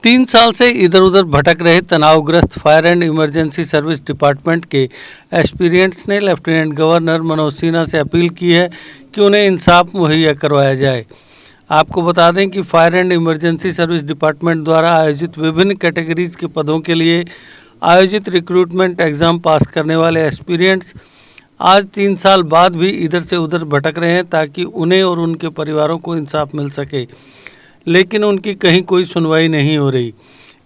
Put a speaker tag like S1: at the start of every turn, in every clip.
S1: 3 साल से इधर उधर भटक रहे तनावग्रस्त fire and emergency service department के एस्पिरेंट्स ने लेफ्टिनेंट गवर्नर मनोज सिन्हा से अपील की है कि उन्हें इंसाफ मुहैया करवाया जाए। आपको बता दें कि fire and emergency service department द्वारा आयोजित विभिन्न कैटेगरीज के पदों के लिए आयोजित रिक्रूटमेंट एग्ज़ाम पास करने वाले एस्पिरेंट्स आज 3 साल बाद भी इधर से उधर भटक रहे हैं ताकि उन्हें और उनके परिवारों को इंसाफ मिल सके, लेकिन उनकी कहीं कोई सुनवाई नहीं हो रही।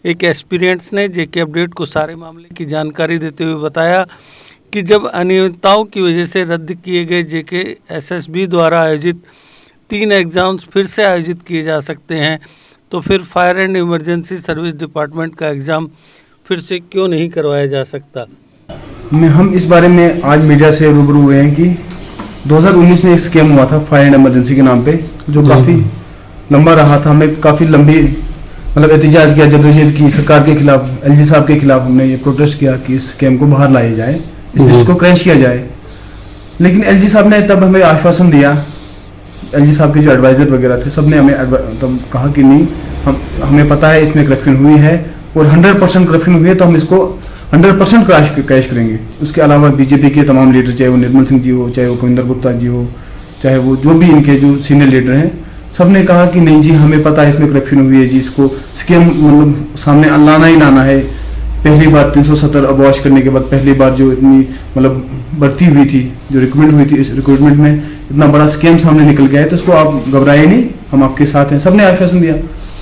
S1: एक एस्पिरेंट्स ने जेके अपडेट को सारे मामले की जानकारी देते हुए बताया कि जब अनियमितताओं की वजह से रद्द किए गए जेके एसएसबी द्वारा आयोजित 3 एग्ज़ाम्स फिर से आयोजित किए जा सकते हैं, तो फिर fire and emergency service department का एग्ज़ाम फिर से क्यों नहीं करवाया जा सकता।
S2: हम इस बारे में आज मीडिया से रूबरू हुए हैं कि 2019 में एक स्कैम हुआ था फायर एंड इमरजेंसी के नाम पे, जो काफ़ी लंबा रहा था। हमें काफ़ी लंबी एहतजाज किया, जदोजहद की सरकार के खिलाफ, एलजी साहब के खिलाफ हमने ये प्रोटेस्ट किया कि इस स्कैम को बाहर लाया जाए, इस लिस्ट को क्रैश किया जाए। लेकिन एलजी साहब ने तब हमें आश्वासन दिया, एलजी साहब के जो एडवाइजर वगैरह थे सबने हमें तब कहा कि नहीं, हमें पता है इसमें करप्शन हुई है और 100% करप्शन हुई है, तो हम इसको 100% क्रैश करेंगे। उसके अलावा बीजेपी के तमाम लीडर, चाहे वो निर्मल सिंह जी हो, चाहे वो कविंदर गुप्ता जी हो, चाहे वो जो भी इनके जो सीनियर लीडर हैं, सबने कहा कि नहीं जी हमें पता है इसमें करप्शन हुई है जी, इसको स्कैम सामने लाना ही लाना है। पहली बार 370 अबॉश करने के बाद पहली बार जो इतनी भर्ती हुई थी, जो रिक्रूटमेंट हुई थी, इस रिक्रूटमेंट में इतना बड़ा स्कैम सामने निकल गया है, तो इसको आप घबराए नहीं, हम आपके साथ हैं, सबने आश्वासन दिया।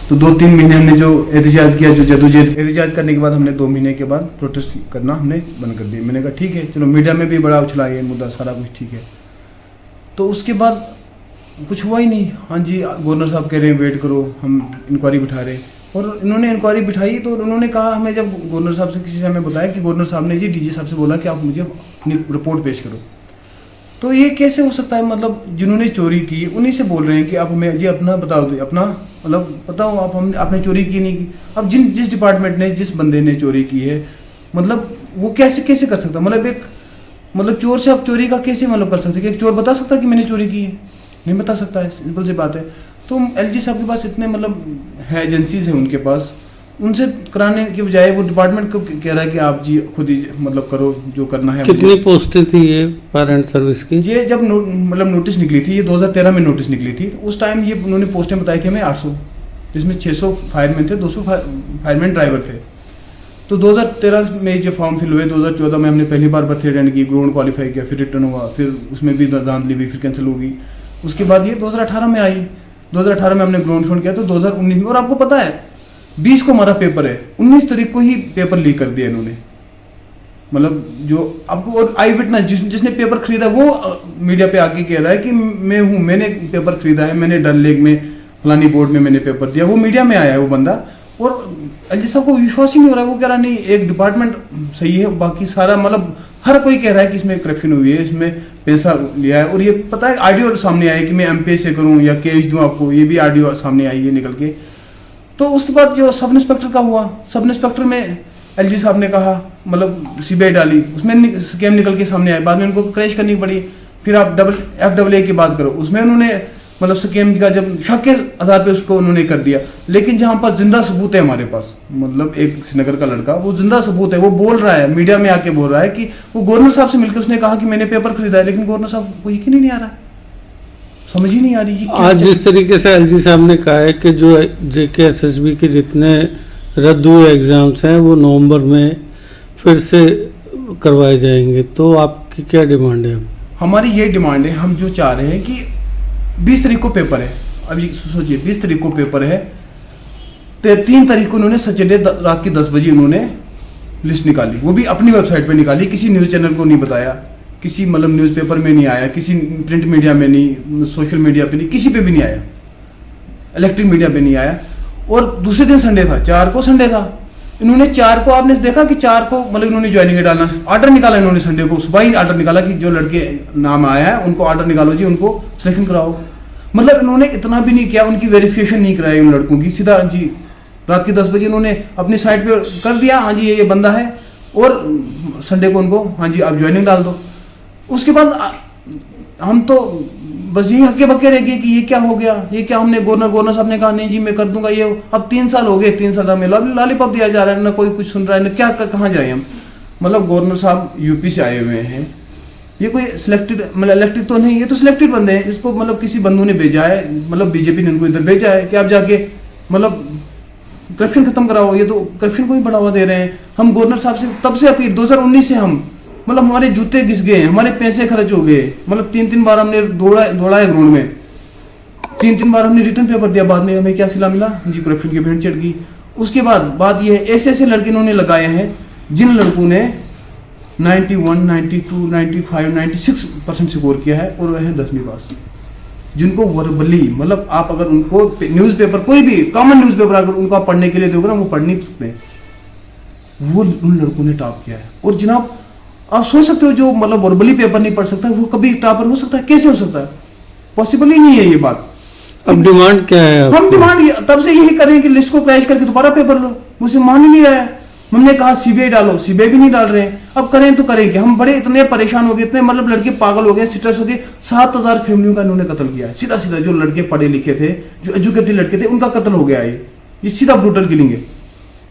S2: तो 2-3 महीने हमने जो एहतजाज किया, जो जदोजहद एहतजाज करने के बाद हमने 2 महीने के बाद प्रोटेस्ट करना हमने बंद कर दिया। मैंने कहा ठीक है, चलो मीडिया में भी बड़ा उछला ये मुद्दा, सारा कुछ ठीक है। तो उसके बाद कुछ हुआ ही नहीं। हाँ जी, गवर्नर साहब कह रहे हैं वेट करो, हम इंक्वायरी बिठा रहे, और इन्होंने इंक्वायरी बिठाई। तो उन्होंने कहा, हमें जब गवर्नर साहब से किसी से हमें बताया कि गवर्नर साहब ने जी डीजी साहब से बोला कि आप मुझे अपनी रिपोर्ट पेश करो। तो ये कैसे हो सकता है? जिन्होंने चोरी की उन्हीं से बोल रहे हैं कि आप हमें जी अपना बताओ, अपना बताओ आप, आपने चोरी की नहीं की। अब जिस डिपार्टमेंट ने, जिस बंदे ने चोरी की है, वो कैसे कर सकता? चोर से आप चोरी का कैसे कर सकते? कि एक चोर बता सकता कि मैंने चोरी की है? नहीं बता सकता है, सिंपल सी बात है। तो एलजी साहब के पास इतने है, एजेंसीज हैं उनके पास, उनसे कराने की बजाय वो डिपार्टमेंट को कह रहा है कि आप जी खुद ही करो जो करना है।
S1: कितनी पोस्टें थी ये फायर एंड सर्विस की?
S2: ये जब नोटिस निकली थी, ये 2013 में नोटिस निकली थी, तो उस टाइम ये उन्होंने पोस्टें बताई कि हमें 800, जिसमें 600 फायरमैन थे, 200 फायरमैन ड्राइवर थे। तो 2013 में जो फॉर्म फिल हुए, 2014 में हमने पहली बार भर्ती अटेंड की, ग्राउंड क्वालिफाई किया, फिर रिटर्न हुआ, फिर उसमें भी धांधली हुई, फिर कैंसिल होगी। उसके बाद ये 2018 में आई, 2018 में हमने ग्राउंड छोड़ किया, तो 2019 में, और आपको पता है 20 को हमारा पेपर है, 19 तारीख को ही पेपर लीक कर दिया इन्होंने। जो आपको, और आई विटनेस जिसने पेपर खरीदा वो मीडिया पे आके कह रहा है कि मैं हूं, मैंने पेपर खरीदा है, मैंने डल लेक में फलानी बोर्ड में मैंने पेपर दिया, वो मीडिया में आया है वो बंदा। और एलजी साहब को विश्वास ही नहीं हो रहा है, वो कह रहा नहीं एक डिपार्टमेंट सही है, बाकी सारा हर कोई कह रहा है कि इसमें करप्शन हुई है, इसमें पैसा लिया है। और ये पता है ऑडियो सामने आया कि मैं एमपी से करूं या केस दूं आपको, ये भी ऑडियो सामने आई है निकल के। तो उसके बाद जो सब इंस्पेक्टर का हुआ, सब इंस्पेक्टर में एलजी साहब ने कहा, सीबीआई डाली, उसमें स्कैम निकल के सामने आया, बाद में उनको क्रैश करनी पड़ी। फिर आप FAA की बात करो, उसमें उन्होंने स्कैम का जब शक के आधार पे उसको उन्होंने कर दिया। लेकिन जहां पर जिंदा सबूत है हमारे पास, एक श्रीनगर का लड़का, वो जिंदा सबूत है, वो बोल रहा है, मीडिया में आके बोल रहा है कि वो गवर्नर साहब से मिलकर उसने कहा कि मैंने पेपर खरीदा है, लेकिन गवर्नर साहब को यकीन ही नहीं आ रहा है, समझ ही नहीं आ रही।
S1: आज जिस तरीके से एलजी साहब ने कहा है कि जो जेके एसएसबी के जितने रद्द हुए एग्जाम्स हैं वो नवंबर में फिर से करवाए जाएंगे, तो आपकी क्या डिमांड है?
S2: हमारी ये डिमांड है, हम जो चाह रहे हैं कि 20 तारीख को पेपर है, अभी सोचिए 20 तारीख को पेपर है, 3 तारीख को उन्होंने सैटरडे रात की 10 बजे उन्होंने लिस्ट निकाली, वो भी अपनी वेबसाइट पे निकाली, किसी न्यूज़ चैनल को नहीं बताया, किसी न्यूज़पेपर में नहीं आया, किसी प्रिंट मीडिया में नहीं, सोशल मीडिया पे नहीं, किसी पे भी नहीं आया, इलेक्ट्रिक मीडिया पे नहीं आया। और दूसरे दिन संडे था, 4 को संडे था, इन्होंने 4 को, आपने देखा कि 4 को इन्होंने ज्वाइनिंग डालना ऑर्डर निकाला, इन्होंने संडे को सुबह ही ऑर्डर निकाला कि जो लड़के नाम आया है उनको ऑर्डर निकालो जी, उनको सिलेक्शन कराओ। इन्होंने इतना भी नहीं किया, उनकी वेरिफिकेशन नहीं कराई उन लड़कों की, सीधा जी रात के 10 बजे उन्होंने अपनी साइट पे कर दिया, हाँ जी ये बंदा है, और संडे को उनको हाँ जी आप ज्वाइनिंग डाल दो। उसके बाद हम तो बस यही हक्के बक्के रह गए कि ये क्या हो गया, ये क्या, हमने गवर्नर साहब ने कहा नहीं जी मैं कर दूंगा ये। अब 3 साल हो गए, 3 साल हमें लॉलीपॉप दिया जा रहा है, ना कोई कुछ सुन रहा है, ना क्या कहाँ जाए हम। मतलब गवर्नर साहब यूपी से आए हुए हैं, ये कोई सिलेक्टेड मतलब इलेक्टेड तो नहीं, ये तो सिलेक्टेड बंदे हैं। इसको मतलब किसी बंधु ने भेजा है, मतलब बीजेपी ने इनको इधर भेजा है कि आप जाके मतलब करप्शन खत्म कराओ। ये तो करप्शन को ही बढ़ावा दे रहे हैं। हम गवर्नर साहब से तब से अपील 2019 से हम मतलब हमारे जूते घिस गए, हमारे पैसे खर्च हो गए। मतलब 3 बार हमने दौड़ा है ग्राउंड में, 3 बार हमने रिटर्न पेपर दिया, बाद में हमें क्या सिला मिला जी, करप्शन की भेंट चढ़ गई। उसके बाद बात यह है, ऐसे ऐसे लड़के इन्होंने लगाए हैं जिन लड़कों ने 91, 92, 95, 96% स्कोर किया है और वह है 10वीं पास, जिनको वर्बली मतलब आप अगर उनको न्यूज़पेपर कोई भी कॉमन न्यूज़पेपर अगर उनको आप पढ़ने के लिए दोगे ना, वो पढ़ नहीं सकते, वो उन लड़कों ने टॉप किया है। और जनाब आप सोच सकते हो जो मतलब वर्बली पेपर नहीं पढ़ सकता वो कभी टॉपर हो सकता है? कैसे हो सकता है? पॉसिबल ही नहीं है ये बात।
S1: अब डिमांड क्या है?
S2: हम डिमांड तब से यही करें कि लिस्ट को क्रैश करके दोबारा पेपर लो, मुझे मान ही नहीं रहा है। हमने कहा सीबीआई डालो, सीबीआई भी नहीं डाल रहे हैं। अब करें तो करेंगे, हम बड़े इतने परेशान हो गए, इतने मतलब लड़के पागल हो गए, स्ट्रेस हो गए। 7000 फैमिलियों का इन्होंने कत्ल किया है, सीधा सीधा। जो लड़के पढ़े लिखे थे, जो एजुकेटेड लड़के थे, उनका कत्ल हो गया है। ये सीधा ब्रूटल किलिंग है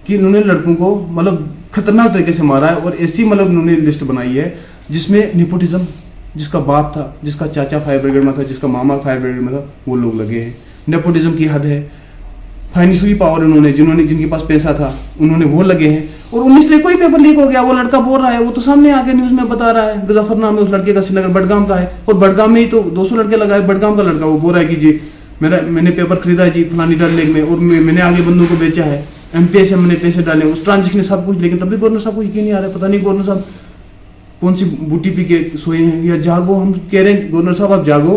S2: कि इन्होंने लड़कों को मतलब खतरनाक तरीके से मारा है। और ऐसी मतलब इन्होंने लिस्ट बनाई है जिसमें नेपोटिज्म, जिसका बाप था, जिसका चाचा फायर ब्रिगेड में था, जिसका मामा फायर ब्रिगेड में था, वो लोग लगे हैं। नेपोटिज्म की हद है। फाइनेंशियली पावर इन्होंने, जिनके पास पैसा था उन्होंने वो लगे हैं। और 19 में कोई पेपर लीक हो गया, वो लड़का बोल रहा है, वो तो सामने आके न्यूज में बता रहा है। गजाफर नाम है उस लड़के का, श्रीनगर बडगाम का है, और बडगाम में ही तो 200 लड़के लगाए। बडगाम का लड़का वो बोल रहा है कि जी मैंने पेपर खरीदा जी फलानी डल लेक में, और मैंने आगे बंदों को बेचा है, एमपीएस से मैंने पैसे डाले, उस ट्रांजेक्शन सब कुछ। लेकिन तभी गवर्नर साहब को यकीन नहीं आ रहा है, पता नहीं गवर्नर साहब कौन सी बूटी पी के सोए हैं या जागो। हम कह रहे हैं गवर्नर साहब आप जागो,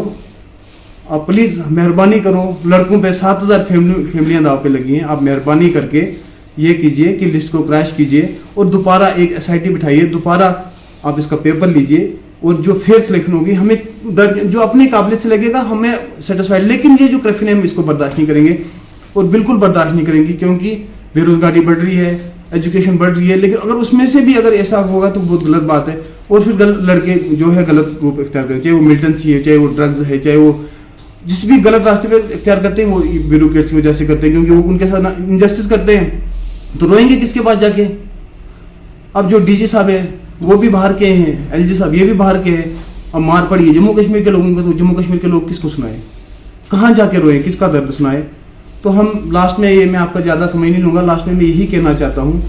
S2: आप प्लीज मेहरबानी करो। लड़कों पे 7000 फैमिलियां दाव पे लगी हैं, आप मेहरबानी करके ये कीजिए कि लिस्ट को क्रैश कीजिए और दोबारा एक एसआईटी बिठाइए, दोबारा आप इसका पेपर लीजिए, और जो फेयर सिलेक्शन होगी हमें जो अपनी काबिलियत से लगेगा हमें सेटिस्फाइड। लेकिन ये जो करप्शन है हम इसको बर्दाश्त नहीं करेंगे, और बिल्कुल बर्दाश्त नहीं करेंगे, क्योंकि बेरोजगारी बढ़ रही है, एजुकेशन बढ़ रही है। लेकिन अगर उसमें से भी अगर ऐसा होगा तो बहुत गलत बात है। और फिर लड़के जो है गलत रूप इख्तियार करें, चाहे वो मिलिटेंसी है, चाहे वो ड्रग्स है, चाहे वो जिस भी गलत रास्ते पे इख्तियार करते हैं, वो ब्यूरोक्रेट्स की वजह से करते हैं, क्योंकि वो उनके साथ इनजस्टिस करते हैं। तो रोएंगे किसके पास जाके? अब जो डीजी साहब है वो भी बाहर के हैं, एलजी साहब ये भी बाहर के हैं। अब मार पड़ी है जम्मू कश्मीर के लोगों को, तो जम्मू कश्मीर के लोग किसको सुनाए, कहाँ जाके रोए, किसका दर्द सुनाए? तो हम लास्ट में, ये मैं आपका ज़्यादा समय नहीं लूँगा, लास्ट में मैं यही कहना चाहता हूँ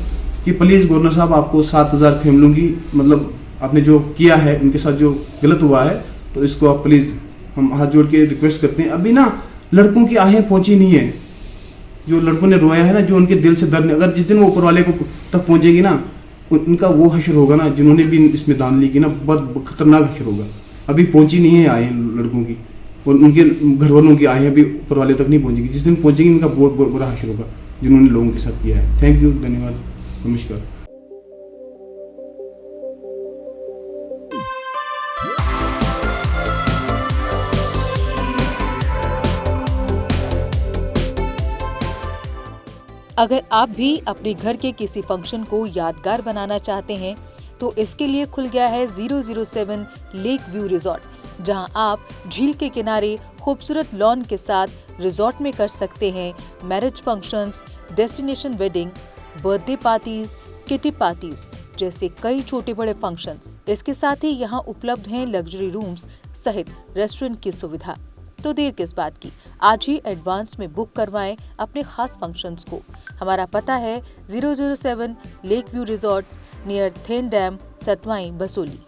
S2: कि प्लीज़ गवर्नर साहब, आपको 7000 फैमिलियों की मतलब आपने जो किया है, उनके साथ जो गलत हुआ है, तो इसको आप प्लीज़, हम हाथ जोड़ के रिक्वेस्ट करते हैं। अभी ना लड़कों की आहें पहुंची नहीं है, जो लड़कों ने रोया है ना, जो उनके दिल से दर्द, अगर जिस दिन वो ऊपर वाले को तक पहुंचेगी ना, उनका वो हश्र होगा ना, जिन्होंने भी इसमें दान ली की ना, बहुत खतरनाक हश्र होगा। अभी पहुंची नहीं है आहें लड़कों की, और उनके घर वालों की आहें भी ऊपर वाले तक नहीं पहुंचेगी। जिस दिन पहुंचेगी उनका बहुत बुरा हश्र होगा जिन्होंने लोगों के साथ किया है। थैंक यू, धन्यवाद, नमस्कार।
S3: अगर आप भी अपने घर के किसी फंक्शन को यादगार बनाना चाहते हैं तो इसके लिए खुल गया है 007 लेक व्यू रिजॉर्ट, जहां आप झील के किनारे खूबसूरत लॉन के साथ रिजॉर्ट में कर सकते हैं marriage functions, destination wedding, birthday parties, kitty parties जैसे कई छोटे बड़े फंक्शंस। इसके साथ ही यहां उपलब्ध हैं लग्जरी रूम्स सहित रेस्टोरेंट की सुविधा। तो देर किस बात की, आज ही एडवांस में बुक करवाएं अपने खास फंक्शंस को। हमारा पता है 007 लेक व्यू रिजॉर्ट नियर थेन डैम, सतवाई, बसोली।